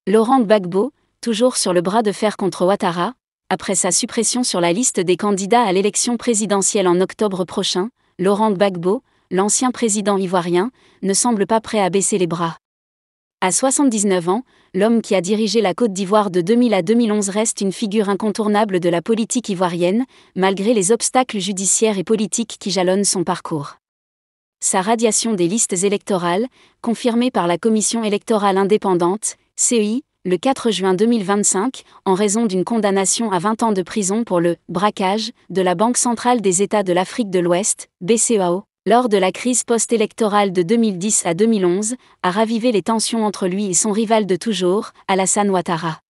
Laurent Gbagbo, toujours sur le bras de fer contre Ouattara, après sa suppression sur la liste des candidats à l'élection présidentielle en octobre prochain, Laurent Gbagbo, l'ancien président ivoirien, ne semble pas prêt à baisser les bras. À 79 ans, l'homme qui a dirigé la Côte d'Ivoire de 2000 à 2011 reste une figure incontournable de la politique ivoirienne, malgré les obstacles judiciaires et politiques qui jalonnent son parcours. Sa radiation des listes électorales, confirmée par la Commission électorale indépendante, CEI, le 4 juin 2025, en raison d'une condamnation à 20 ans de prison pour le « braquage » de la Banque centrale des États de l'Afrique de l'Ouest, BCEAO, lors de la crise post-électorale de 2010 à 2011, a ravivé les tensions entre lui et son rival de toujours, Alassane Ouattara.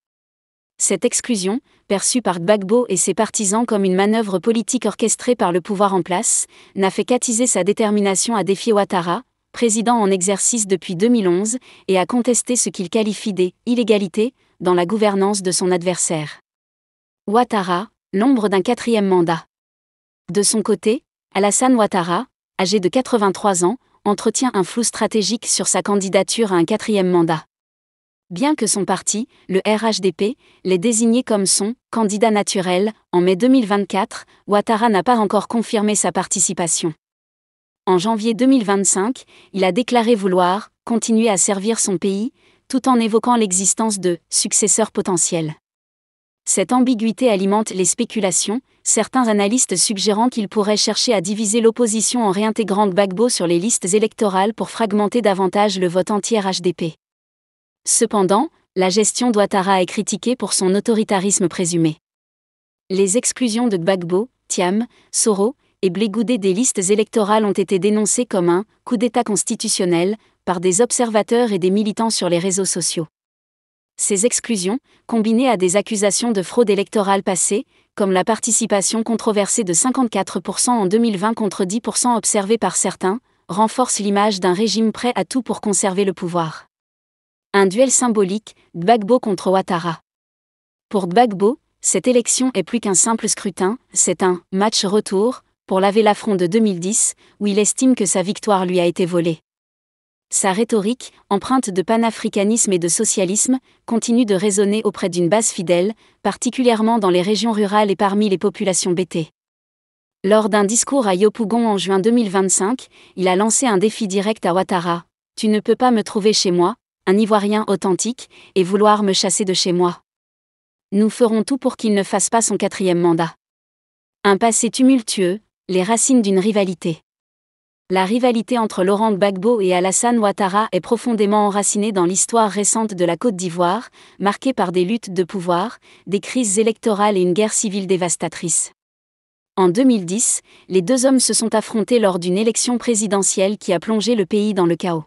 Cette exclusion, perçue par Gbagbo et ses partisans comme une manœuvre politique orchestrée par le pouvoir en place, n'a fait qu'attiser sa détermination à défier Ouattara, président en exercice depuis 2011, et à contester ce qu'il qualifie d'« illégalité » dans la gouvernance de son adversaire. Ouattara, l'ombre d'un quatrième mandat. De son côté, Alassane Ouattara, âgé de 83 ans, entretient un flou stratégique sur sa candidature à un quatrième mandat. Bien que son parti, le RHDP, l'ait désigné comme son « candidat naturel » en mai 2024, Ouattara n'a pas encore confirmé sa participation. En janvier 2025, il a déclaré vouloir « continuer à servir son pays », tout en évoquant l'existence de « successeurs potentiels ». Cette ambiguïté alimente les spéculations, certains analystes suggérant qu'il pourrait chercher à diviser l'opposition en réintégrant Gbagbo sur les listes électorales pour fragmenter davantage le vote anti-RHDP. Cependant, la gestion d'Ouattara est critiquée pour son autoritarisme présumé. Les exclusions de Gbagbo, Thiam, Soro et Blé Goudé des listes électorales ont été dénoncées comme un « coup d'État constitutionnel » par des observateurs et des militants sur les réseaux sociaux. Ces exclusions, combinées à des accusations de fraude électorale passée, comme la participation controversée de 54% en 2020 contre 10% observée par certains, renforcent l'image d'un régime prêt à tout pour conserver le pouvoir. Un duel symbolique, Gbagbo contre Ouattara. Pour Gbagbo, cette élection est plus qu'un simple scrutin, c'est un « match retour » pour laver l'affront de 2010, où il estime que sa victoire lui a été volée. Sa rhétorique, empreinte de panafricanisme et de socialisme, continue de résonner auprès d'une base fidèle, particulièrement dans les régions rurales et parmi les populations bêtées. Lors d'un discours à Yopougon en juin 2025, il a lancé un défi direct à Ouattara. « Tu ne peux pas me trouver chez moi, un Ivoirien authentique, et vouloir me chasser de chez moi. Nous ferons tout pour qu'il ne fasse pas son quatrième mandat. » Un passé tumultueux, les racines d'une rivalité. La rivalité entre Laurent Gbagbo et Alassane Ouattara est profondément enracinée dans l'histoire récente de la Côte d'Ivoire, marquée par des luttes de pouvoir, des crises électorales et une guerre civile dévastatrice. En 2010, les deux hommes se sont affrontés lors d'une élection présidentielle qui a plongé le pays dans le chaos.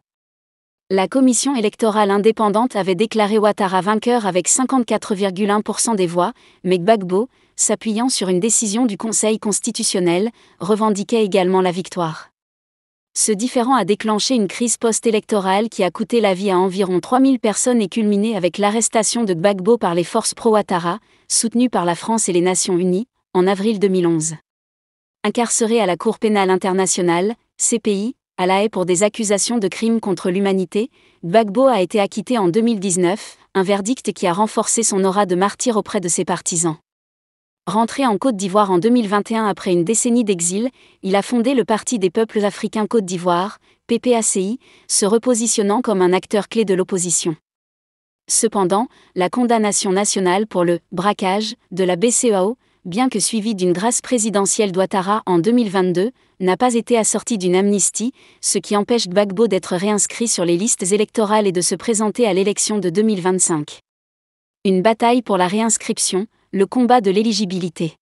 La commission électorale indépendante avait déclaré Ouattara vainqueur avec 54,1% des voix, mais Gbagbo, s'appuyant sur une décision du Conseil constitutionnel, revendiquait également la victoire. Ce différend a déclenché une crise post-électorale qui a coûté la vie à environ 3000 personnes et culminé avec l'arrestation de Gbagbo par les forces pro-Ouattara, soutenues par la France et les Nations Unies, en avril 2011. Incarcéré à la Cour pénale internationale, CPI, à La Haye pour des accusations de crimes contre l'humanité, Gbagbo a été acquitté en 2019, un verdict qui a renforcé son aura de martyr auprès de ses partisans. Rentré en Côte d'Ivoire en 2021 après une décennie d'exil, il a fondé le Parti des peuples africains Côte d'Ivoire, PPACI, se repositionnant comme un acteur clé de l'opposition. Cependant, la condamnation nationale pour le « braquage » de la BCEAO, bien que suivie d'une grâce présidentielle d'Ouattara en 2022, n'a pas été assortie d'une amnistie, ce qui empêche Gbagbo d'être réinscrit sur les listes électorales et de se présenter à l'élection de 2025. Une bataille pour la réinscription, le combat de l'éligibilité.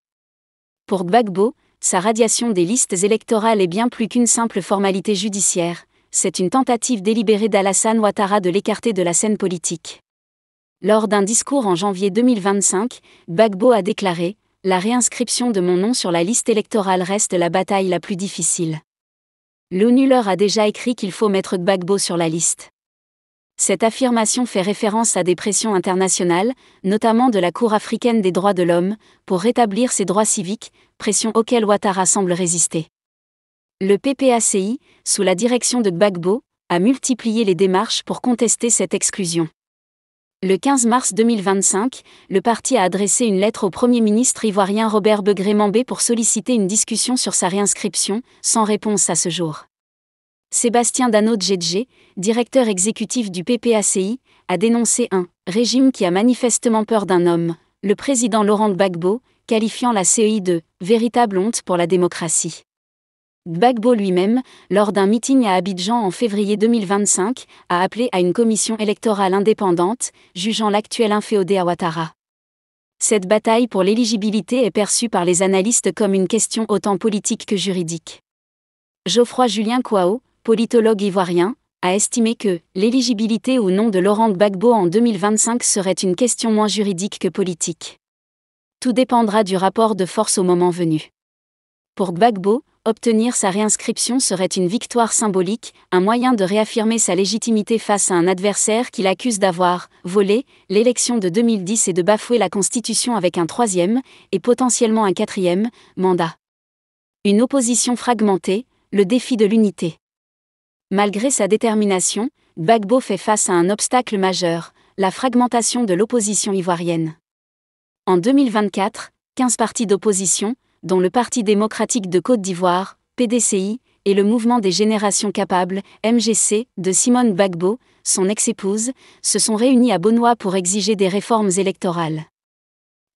Pour Gbagbo, sa radiation des listes électorales est bien plus qu'une simple formalité judiciaire, c'est une tentative délibérée d'Alassane Ouattara de l'écarter de la scène politique. Lors d'un discours en janvier 2025, Gbagbo a déclaré « La réinscription de mon nom sur la liste électorale reste la bataille la plus difficile. L'ONU leur a déjà écrit qu'il faut mettre Gbagbo sur la liste. » Cette affirmation fait référence à des pressions internationales, notamment de la Cour africaine des droits de l'homme, pour rétablir ses droits civiques, pression auxquelles Ouattara semble résister. Le PPACI, sous la direction de Gbagbo, a multiplié les démarches pour contester cette exclusion. Le 15 mars 2025, le parti a adressé une lettre au Premier ministre ivoirien Robert Begré-Mambé pour solliciter une discussion sur sa réinscription, sans réponse à ce jour. Sébastien Dano-Djedje, directeur exécutif du PPACI, a dénoncé un « régime qui a manifestement peur d'un homme », le président Laurent Gbagbo, qualifiant la CEI de « véritable honte pour la démocratie ». Gbagbo lui-même, lors d'un meeting à Abidjan en février 2025, a appelé à une commission électorale indépendante, jugeant l'actuel inféodé à Ouattara. Cette bataille pour l'éligibilité est perçue par les analystes comme une question autant politique que juridique. Geoffroy-Julien Kouao, politologue ivoirien, a estimé que l'éligibilité ou non de Laurent Gbagbo en 2025 serait une question moins juridique que politique. Tout dépendra du rapport de force au moment venu. Pour Gbagbo, obtenir sa réinscription serait une victoire symbolique, un moyen de réaffirmer sa légitimité face à un adversaire qu'il accuse d'avoir volé l'élection de 2010 et de bafouer la Constitution avec un troisième, et potentiellement un quatrième, mandat. Une opposition fragmentée, le défi de l'unité. Malgré sa détermination, Gbagbo fait face à un obstacle majeur, la fragmentation de l'opposition ivoirienne. En 2024, 15 partis d'opposition, dont le Parti démocratique de Côte d'Ivoire, PDCI, et le Mouvement des Générations Capables, MGC, de Simone Gbagbo, son ex-épouse, se sont réunis à Bonoa pour exiger des réformes électorales.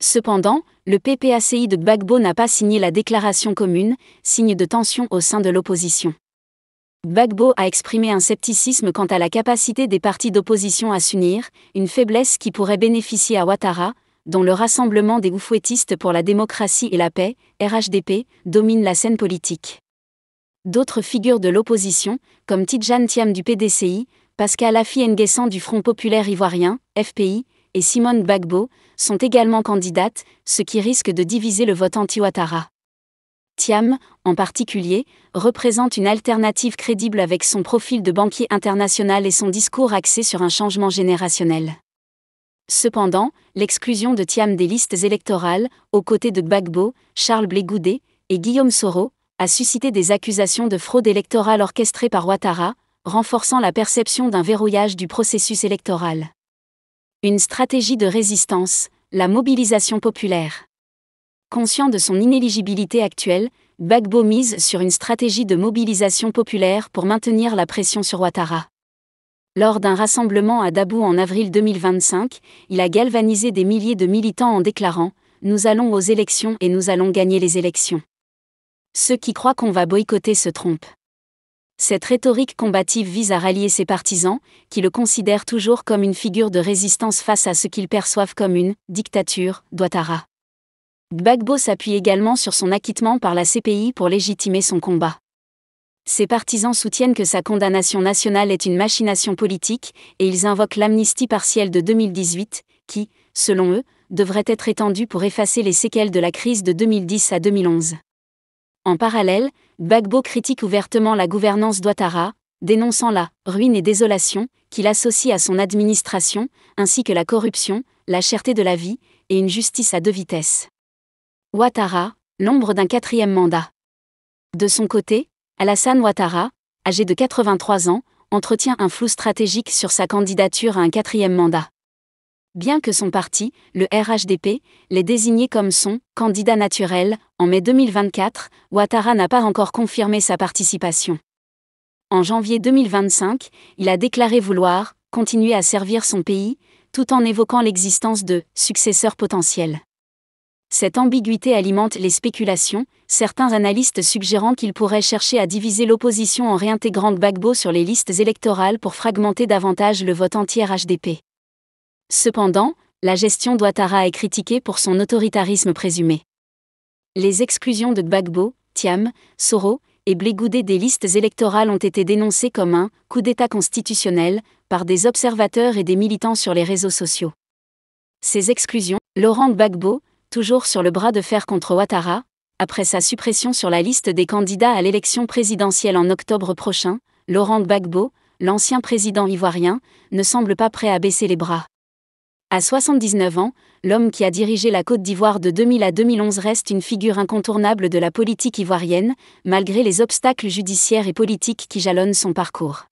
Cependant, le PPACI de Gbagbo n'a pas signé la déclaration commune, signe de tension au sein de l'opposition. Gbagbo a exprimé un scepticisme quant à la capacité des partis d'opposition à s'unir, une faiblesse qui pourrait bénéficier à Ouattara, dont le Rassemblement des Oufouettistes pour la démocratie et la paix, RHDP, domine la scène politique. D'autres figures de l'opposition, comme Tidjane Thiam du PDCI, Pascal Affi N'Guessan du Front populaire ivoirien, FPI, et Simone Gbagbo, sont également candidates, ce qui risque de diviser le vote anti-Ouattara. Thiam, en particulier, représente une alternative crédible avec son profil de banquier international et son discours axé sur un changement générationnel. Cependant, l'exclusion de Thiam des listes électorales, aux côtés de Gbagbo, Charles Blé Goudé et Guillaume Soro, a suscité des accusations de fraude électorale orchestrée par Ouattara, renforçant la perception d'un verrouillage du processus électoral. Une stratégie de résistance, la mobilisation populaire. Conscient de son inéligibilité actuelle, Gbagbo mise sur une stratégie de mobilisation populaire pour maintenir la pression sur Ouattara. Lors d'un rassemblement à Dabou en avril 2025, il a galvanisé des milliers de militants en déclarant « Nous allons aux élections et nous allons gagner les élections. Ceux qui croient qu'on va boycotter se trompent. » Cette rhétorique combative vise à rallier ses partisans, qui le considèrent toujours comme une figure de résistance face à ce qu'ils perçoivent comme une « dictature » d'Ouattara. Gbagbo s'appuie également sur son acquittement par la CPI pour légitimer son combat. Ses partisans soutiennent que sa condamnation nationale est une machination politique, et ils invoquent l'amnistie partielle de 2018, qui, selon eux, devrait être étendue pour effacer les séquelles de la crise de 2010 à 2011. En parallèle, Gbagbo critique ouvertement la gouvernance d'Ouattara, dénonçant la « ruine et désolation » qu'il associe à son administration, ainsi que la corruption, la cherté de la vie, et une justice à deux vitesses. Ouattara, l'ombre d'un quatrième mandat. De son côté, Alassane Ouattara, âgé de 83 ans, entretient un flou stratégique sur sa candidature à un quatrième mandat. Bien que son parti, le RHDP, l'ait désigné comme son « candidat naturel » en mai 2024, Ouattara n'a pas encore confirmé sa participation. En janvier 2025, il a déclaré vouloir « continuer à servir son pays », tout en évoquant l'existence de « successeurs potentiels ». Cette ambiguïté alimente les spéculations, certains analystes suggérant qu'il pourrait chercher à diviser l'opposition en réintégrant Gbagbo sur les listes électorales pour fragmenter davantage le vote anti-RHDP. Cependant, la gestion d'Ouattara est critiquée pour son autoritarisme présumé. Les exclusions de Gbagbo, Thiam, Soro et Blé Goudé des listes électorales ont été dénoncées comme un « coup d'État constitutionnel » par des observateurs et des militants sur les réseaux sociaux. Ces exclusions, Laurent Gbagbo, toujours sur le bras de fer contre Ouattara, après sa suppression sur la liste des candidats à l'élection présidentielle en octobre prochain, Laurent Gbagbo, l'ancien président ivoirien, ne semble pas prêt à baisser les bras. À 79 ans, l'homme qui a dirigé la Côte d'Ivoire de 2000 à 2011 reste une figure incontournable de la politique ivoirienne, malgré les obstacles judiciaires et politiques qui jalonnent son parcours.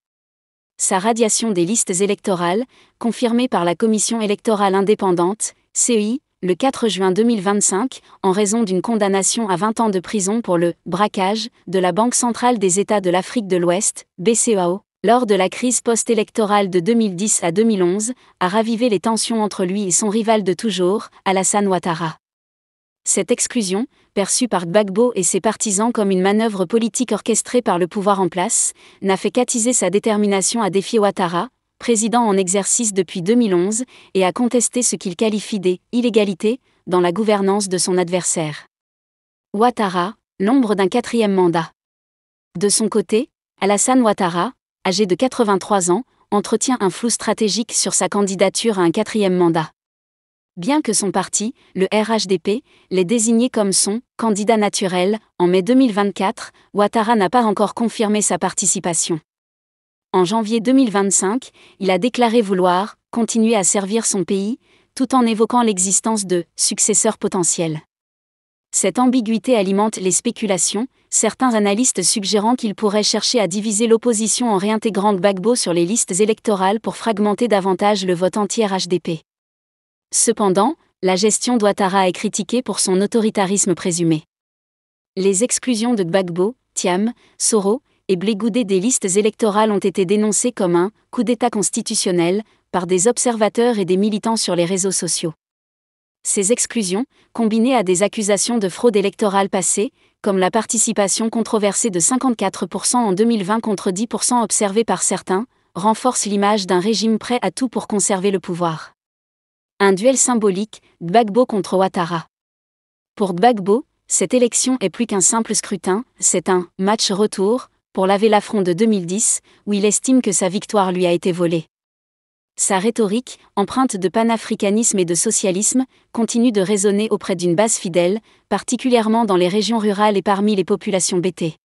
Sa radiation des listes électorales, confirmée par la Commission électorale indépendante, CEI, le 4 juin 2025, en raison d'une condamnation à 20 ans de prison pour le « braquage » de la Banque centrale des États de l'Afrique de l'Ouest, BCEAO, lors de la crise post-électorale de 2010 à 2011, a ravivé les tensions entre lui et son rival de toujours, Alassane Ouattara. Cette exclusion, perçue par Gbagbo et ses partisans comme une manœuvre politique orchestrée par le pouvoir en place, n'a fait qu'attiser sa détermination à défier Ouattara, président en exercice depuis 2011, et à contester ce qu'il qualifie d'« illégalité » dans la gouvernance de son adversaire. Ouattara, l'ombre d'un 4e mandat. De son côté, Alassane Ouattara, âgé de 83 ans, entretient un flou stratégique sur sa candidature à un 4e mandat. Bien que son parti, le RHDP, l'ait désigné comme son « candidat naturel » en mai 2024, Ouattara n'a pas encore confirmé sa participation. En janvier 2025, il a déclaré vouloir « continuer à servir son pays », tout en évoquant l'existence de « successeurs potentiels ». Cette ambiguïté alimente les spéculations, certains analystes suggérant qu'il pourrait chercher à diviser l'opposition en réintégrant Gbagbo sur les listes électorales pour fragmenter davantage le vote anti-RHDP. Cependant, la gestion d'Ouattara est critiquée pour son autoritarisme présumé. Les exclusions de Gbagbo, Thiam, Soro et Blé Goudé des listes électorales ont été dénoncées comme un « coup d'État constitutionnel » par des observateurs et des militants sur les réseaux sociaux. Ces exclusions, combinées à des accusations de fraude électorale passée, comme la participation controversée de 54% en 2020 contre 10% observée par certains, renforcent l'image d'un régime prêt à tout pour conserver le pouvoir. Un duel symbolique, Gbagbo contre Ouattara. Pour Gbagbo, cette élection est plus qu'un simple scrutin, c'est un « match retour » pour laver l'affront de 2010, où il estime que sa victoire lui a été volée. Sa rhétorique, empreinte de panafricanisme et de socialisme, continue de résonner auprès d'une base fidèle, particulièrement dans les régions rurales et parmi les populations bêtées.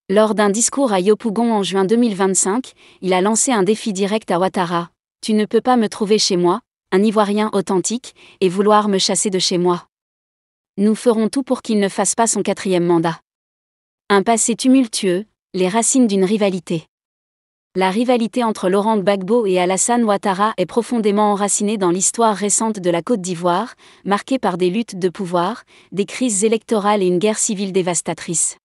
Lors d'un discours à Yopougon en juin 2025, il a lancé un défi direct à Ouattara. « Tu ne peux pas me trouver chez moi, un Ivoirien authentique, et vouloir me chasser de chez moi. Nous ferons tout pour qu'il ne fasse pas son 4e mandat. » Un passé tumultueux, les racines d'une rivalité. La rivalité entre Laurent Gbagbo et Alassane Ouattara est profondément enracinée dans l'histoire récente de la Côte d'Ivoire, marquée par des luttes de pouvoir, des crises électorales et une guerre civile dévastatrice.